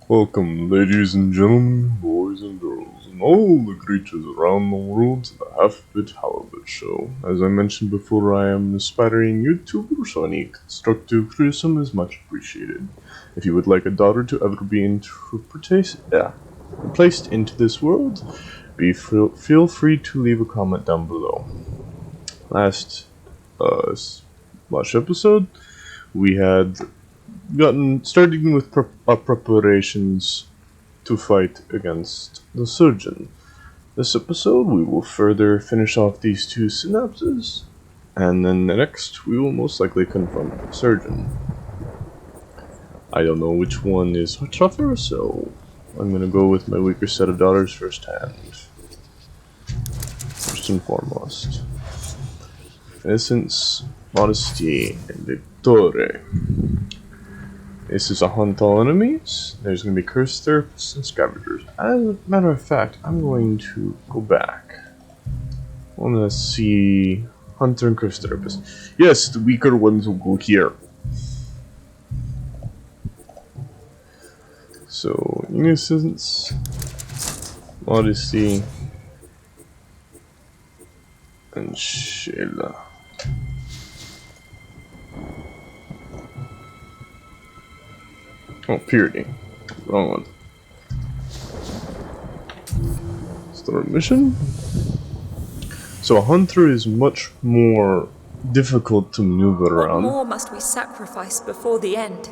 Welcome, ladies and gentlemen, boys and girls, and all the creatures around the world to the Half-Bit Halibut Show. As I mentioned before, I am an aspiring YouTuber, so any constructive criticism is much appreciated. If you would like a daughter to ever be placed into this world, feel free to leave a comment down below. Last episode, we had starting with preparations to fight against the surgeon. This episode we will further finish off these two synapses, and then the next we will most likely confront the surgeon. I don't know which one is tougher, so I'm gonna go with my weaker set of daughters first and foremost. Innocence, modesty, and victory. This is a hunt all enemies. There's going to be cursed therapists and scavengers. As a matter of fact, I'm going to go back. I want to see hunter and cursed therapists. Yes, the weaker ones will go here. So, innocence, modesty, and Sheila. Oh, purity. Wrong one. Start mission. So a hunter is much more difficult to maneuver around. What more must we sacrifice before the end?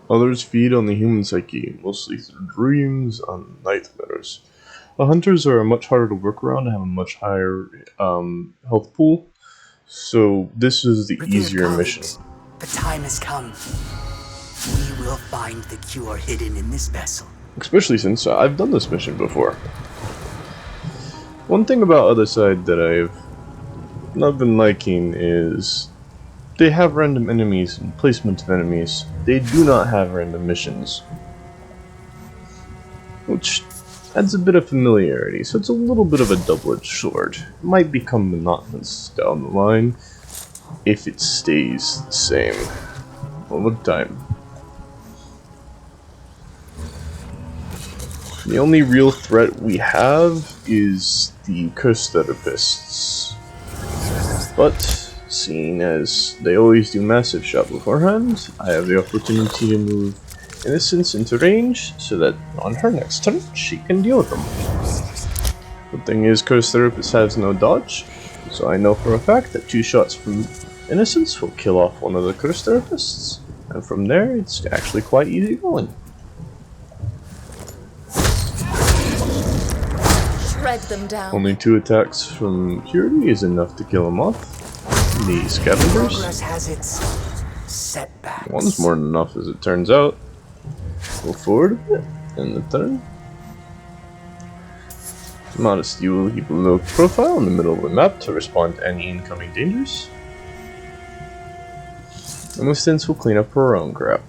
Others feed on the human psyche, mostly through dreams and nightmares. The hunters are much harder to work around and have a much higher health pool. So this is the easier mission. The time has come. We will find the cure hidden in this vessel. Especially since I've done this mission before. One thing about Othercide that I've not been liking is they have random enemies and placement of enemies. They do not have random missions, which adds a bit of familiarity, so it's a little bit of a double-edged sword. It might become monotonous down the line if it stays the same all the time. The only real threat we have is the cursed therapists. But, seeing as they always do massive shot beforehand, I have the opportunity to move Innocence into range so that on her next turn she can deal with them. The thing is, cursed therapist has no dodge, so I know for a fact that 2 shots from Innocence will kill off one of the cursed therapists, and from there it's actually quite easy going. Shred them down. Only 2 attacks from Purity is enough to kill him off. The scavengers. Progress has its setbacks. One's more than enough as it turns out. Go forward a bit in the turn. Modesty will keep a low profile in the middle of the map to respond to any incoming dangers. And Innocence will clean up her own crap.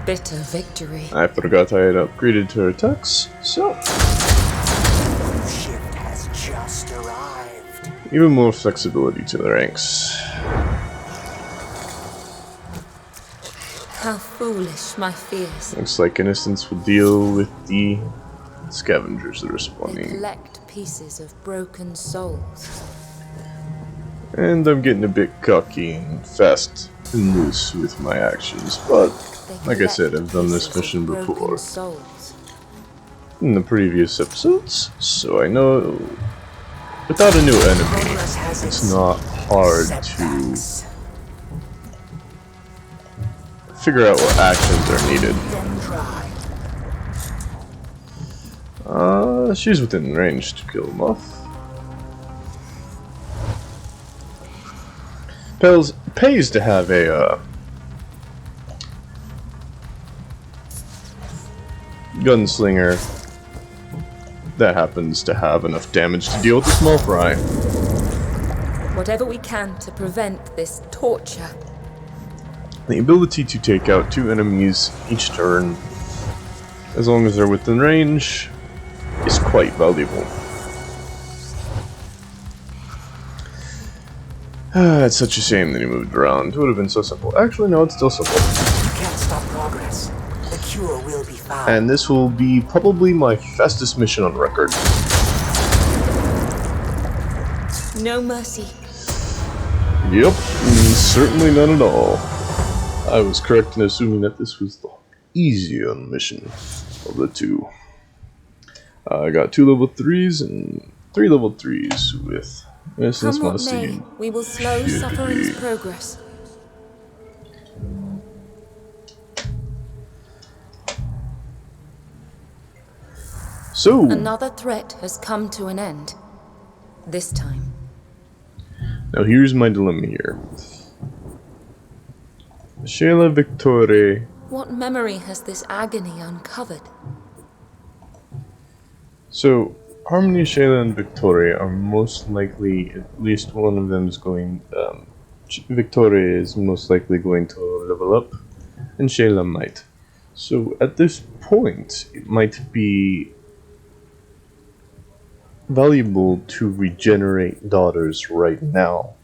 Bitter victory. I forgot I had upgraded to her attacks, so Ship has just arrived. even more flexibility to the ranks. How foolish my fears. Looks like Innocence will deal with the scavengers that are They spawning. collect pieces of broken souls. And I'm getting a bit cocky and fast and loose with my actions, but like I said, I've done this mission before in the previous episodes, so I know without a new enemy, it's not hard to figure out what actions are needed. She's within range to kill him off. Pays to have a gunslinger that happens to have enough damage to deal with the small fry. Whatever we can to prevent this torture. The ability to take out 2 enemies each turn, as long as they're within range, is quite valuable. It's such a shame that he moved around. It would have been so simple. Actually, no, it's still simple. You can't stop progress. The cure will be found. And this will be probably my fastest mission on record. No mercy. Yep, certainly not at all. I was correct in assuming that this was the easier mission of the two. I got 2 level 3s and 3 level 3s with Innocence, Come what Modesty, may, and we will slow suffering's progress. So, Another threat has come to an end. This time. now here's my dilemma here. Shayla Victoria. What memory has this agony uncovered? So, Harmony, Shayla, and Victoria are most likely, at least one of them is going, Victoria is most likely going to level up, and Shayla might. So, at this point, it might be valuable to regenerate daughters right now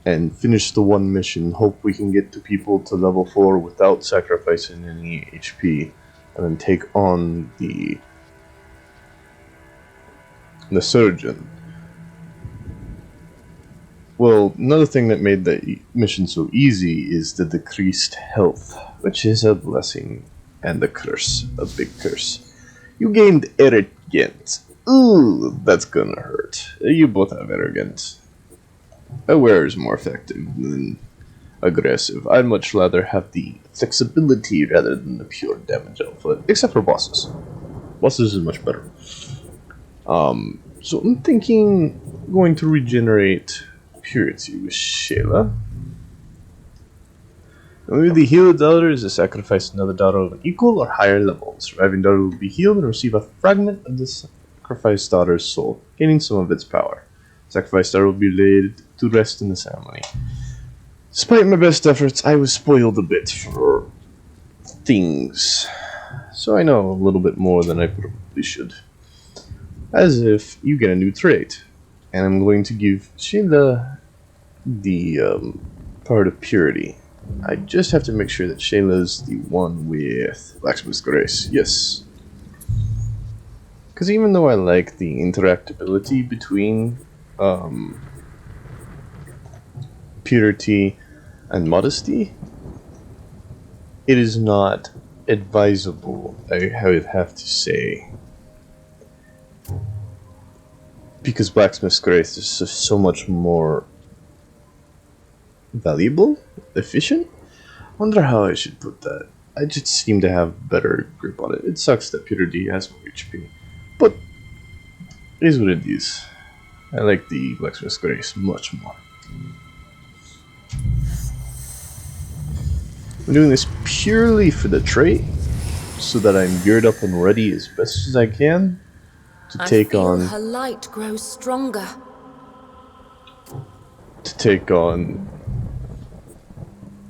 and finish the one mission. Hope we can get to people to level 4 without sacrificing any HP, and then take on the surgeon. Well, another thing that made the mission so easy is the decreased health, which is a blessing and a curse, a big curse. You gained arrogance. Ooh, that's gonna hurt. You both have arrogance. Aware is more effective than aggressive. I'd much rather have the flexibility rather than the pure damage output, except for bosses. Bosses is much better. So I'm thinking going to regenerate purity with Shayla. When the healed daughter is to sacrifice another daughter of an equal or higher level. The surviving daughter will be healed and receive a fragment of the sacrificed daughter's soul, gaining some of its power. The sacrificed daughter will be laid to rest in the ceremony. Despite my best efforts, I was spoiled a bit for things, so I know a little bit more than I probably should. As if you get a new trait, and I'm going to give Shayla the part of purity. I just have to make sure that Shayla's the one with Blacksmith's Grace. Yes. Because even though I like the interactability between purity and modesty, it is not advisable, I would have to say. Because Blacksmith's Grace is so much more valuable, efficient. Wonder how I should put that. I just seem to have better grip on it. It sucks that Purity has more HP, but it is what it is. I like the Blacksmith's Grace much more. I'm doing this purely for the trait, so that I'm geared up and ready as best as I can to take on her light grows stronger.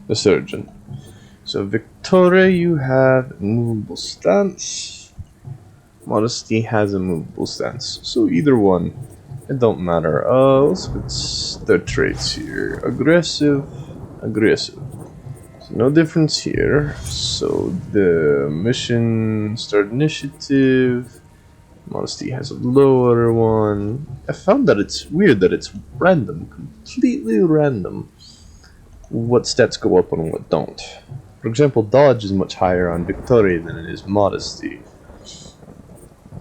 The surgeon. So Victoria, you have a movable stance. Modesty has a movable stance. So either one, it don't matter. Let's look at their traits here. Aggressive. So no difference here. So the mission start initiative. Modesty has a lower one. I found that it's weird that it's random, completely random, what stats go up and what don't. For example, dodge is much higher on Victoria than it is modesty.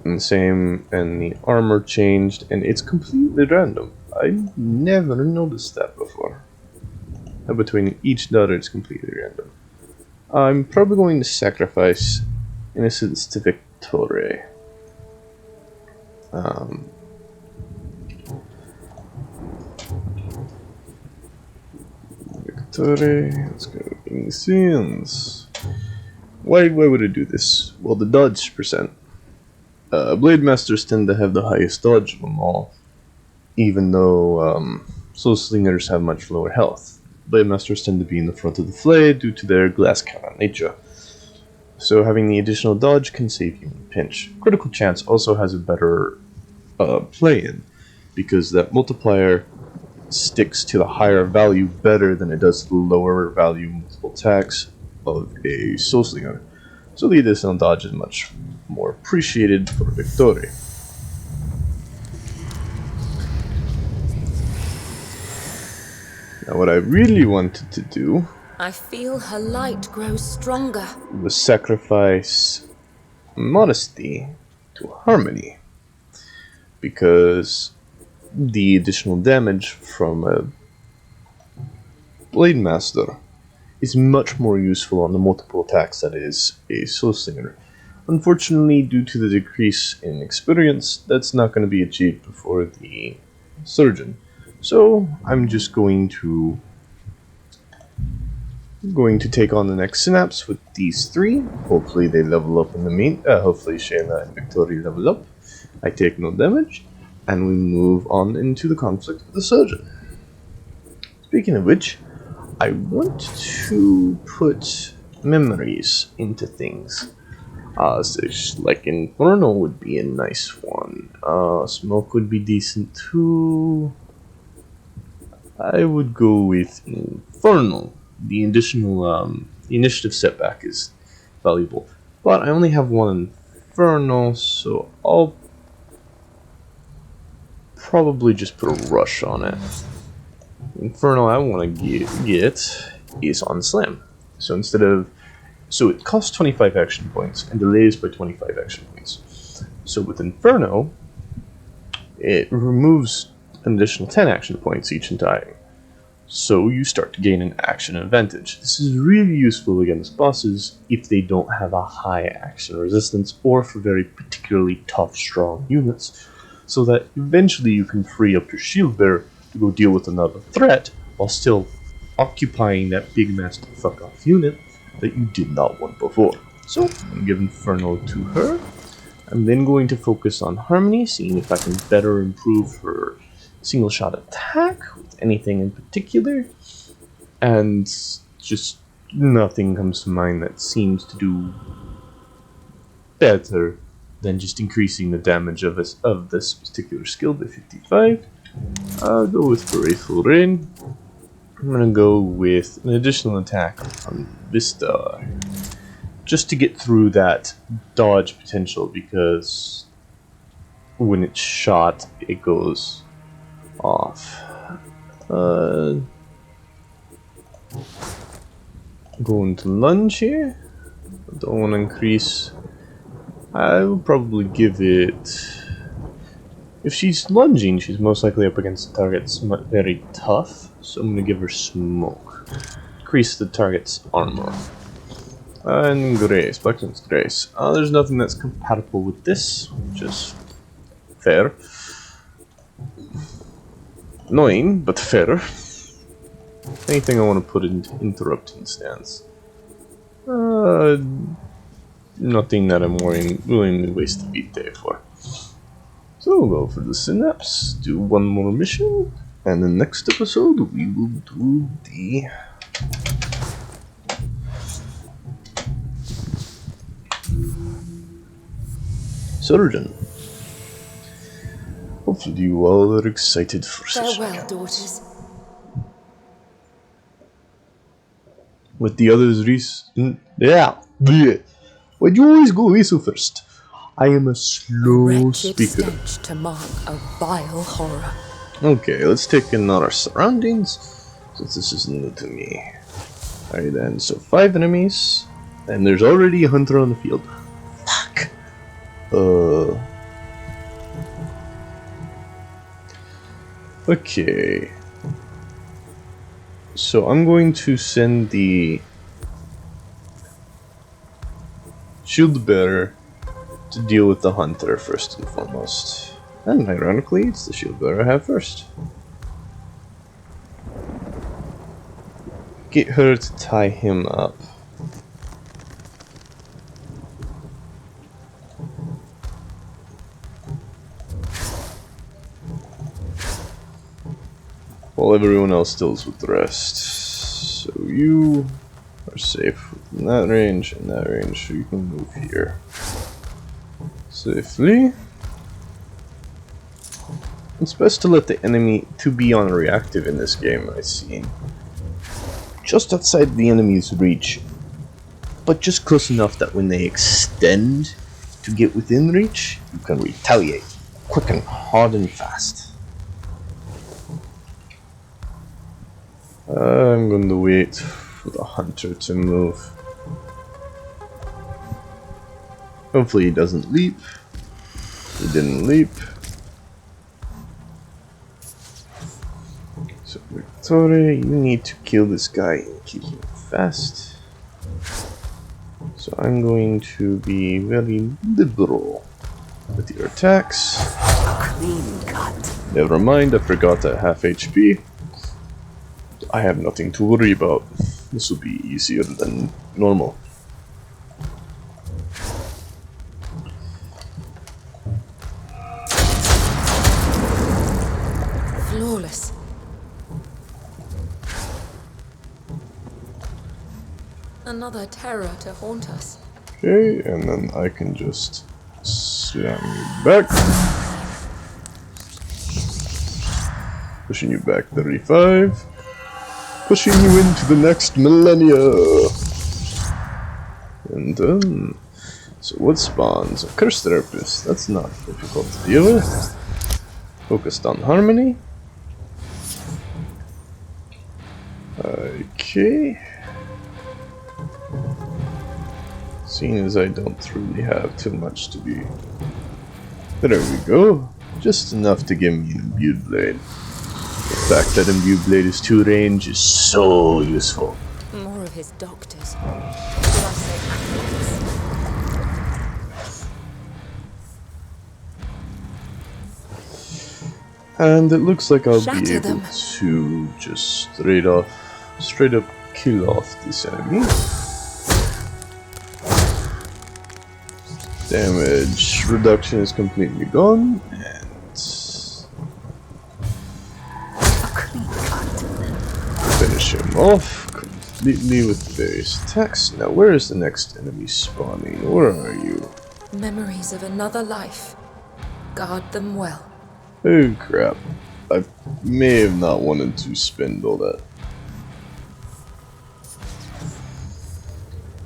And same, and the armor changed, and it's completely random. I never noticed that before. Between each daughter, it's completely random. I'm probably going to sacrifice Innocence to Victoria. Victoria, let's go Innocence. Why would I do this? Well, the dodge percent. Blade Masters tend to have the highest dodge of them all, even though Soul Slingers have much lower health. Blade Masters tend to be in the front of the fray due to their glass cannon nature. So having the additional dodge can save you in a pinch. Critical Chance also has a better play-in, because that multiplier sticks to the higher value better than it does to the lower value multiple attacks of a Soul Slinger. So the additional dodge is much more appreciated for victory. Now what I really wanted to do I feel her light grows stronger. was sacrifice Modesty to Harmony, because the additional damage from a Blade Master is much more useful on the multiple attacks that is a Soul Slinger. Unfortunately, due to the decrease in experience, that's not going to be achieved before the Surgeon. So I'm just going to take on the next Synapse with these three. Hopefully they level up in the hopefully Shayla and Victoria level up. I take no damage, and we move on into the conflict with the Surgeon. Speaking of which, I want to put memories into things. So like Inferno would be a nice one. Smoke would be decent too. I would go with Infernal. The additional initiative setback is valuable, but I only have one Infernal, so I'll probably just put a rush on it. Infernal I want to get is on Slam. So it costs 25 action points and delays by 25 action points. So with Inferno, it removes an additional 10 action points each time. So you start to gain an action advantage. This is really useful against bosses if they don't have a high action resistance, or for very particularly tough, strong units, so that eventually you can free up your shield bearer to go deal with another threat while still occupying that big master fuck off unit that you did not want before. So I'm going to give Inferno to her. I'm then going to focus on Harmony, seeing if I can better improve her single shot attack with anything in particular, and just nothing comes to mind that seems to do better than just increasing the damage of this particular skill by 55. I'll go with Grateful Rain. I'm gonna go with an additional attack on Vista, just to get through that dodge potential, because when it's shot, it goes off. Going to lunge here. Don't want to increase. I will probably give it. If she's lunging, she's most likely up against the target's very tough, so I'm gonna give her Smoke. Increase the target's armor. And Grace, Blackstone's Grace. There's nothing that's compatible with this, which is fair. Annoying, but fair. Anything I want to put into interrupting stance. Nothing that I'm willing to waste a beat day for. So we'll go for the Synapse, do one more mission, and the next episode we will do the Surgeon. Hopefully you all are excited for such Farewell, daughters. with the others, Reese. Yeah. Bleh. Why'd you always go away so first? I am a slow Wretched speaker. stench to mark a vile horror. Okay, let's take in our surroundings, since this is new to me. Alright then, so 5 enemies, and there's already a hunter on the field. Fuck. Okay. So I'm going to send the shield bearer to deal with the hunter first and foremost. And ironically, it's the shield bearer I have first. Get her to tie him up. While everyone else deals with the rest. So you are safe in that range and that range, so you can move here safely. It's best to let the enemy to be unreactive in this game, I see. Just outside the enemy's reach, but just close enough that when they extend to get within reach, you can retaliate quick and hard and fast. I'm going to wait for the hunter to move. Hopefully he doesn't leap. He didn't leap. So Victoria, you need to kill this guy and keep him fast. So I'm going to be very liberal with your attacks. Clean cut. Never mind, I forgot at half HP. I have nothing to worry about. This will be easier than normal. Flawless. Another terror to haunt us. Okay, and then I can just slam you back. Pushing you back 35. Pushing you into the next millennia. And done. So what spawns? A curse therapist. That's not difficult to deal with. Focused on harmony. Okay. Seeing as I don't really have too much to be. There we go. Just enough to give me an imbued blade. The fact that imbued blade is 2 range is so useful. More of his doctors. Should I say actors? And it looks like I'll Shatter be able them. to just straight up kill off this enemy. Damage reduction is completely gone, and finish him off completely with various attacks. Now, where is the next enemy spawning? Where are you? Memories of another life. Guard them well. Oh crap. I may have not wanted to spend all that.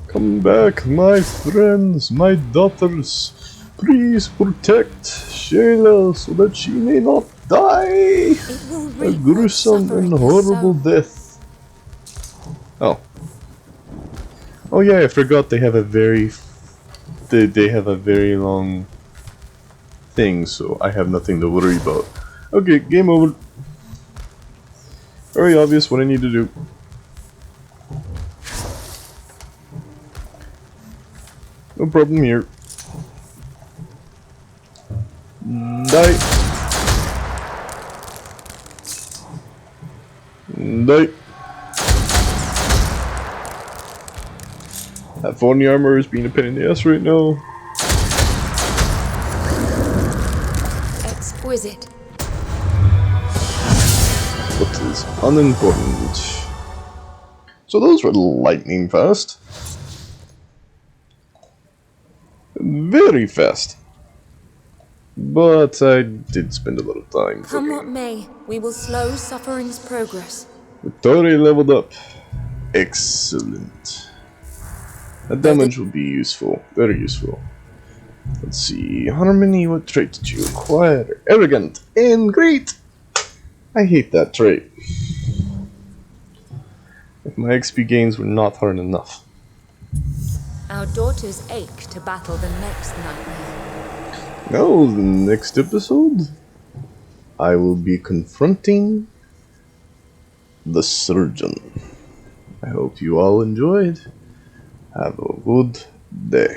Come back, my friends, my daughters. Please protect Shayla so that she may not die. It will A reap what gruesome suffering and is horrible sown. death. Oh. Oh yeah, I forgot they have a very long thing, so I have nothing to worry about. Okay, game over. Very obvious what I need to do. No problem here. Die. Die. That thorny armor is being a pain in the ass right now. Exquisite. But is unimportant. So those were lightning fast. Very fast. But I did spend a little time Come what cooking. may, we will slow suffering's progress. Victoria leveled up. Excellent. That damage will be useful. Very useful. Let's see. Harmony, what trait did you acquire? Arrogant and great! I hate that trait. If my XP gains were not hard enough. Our daughters ache to battle the next nightmare. Now, the next episode, I will be confronting the surgeon. I hope you all enjoyed. Have a good day.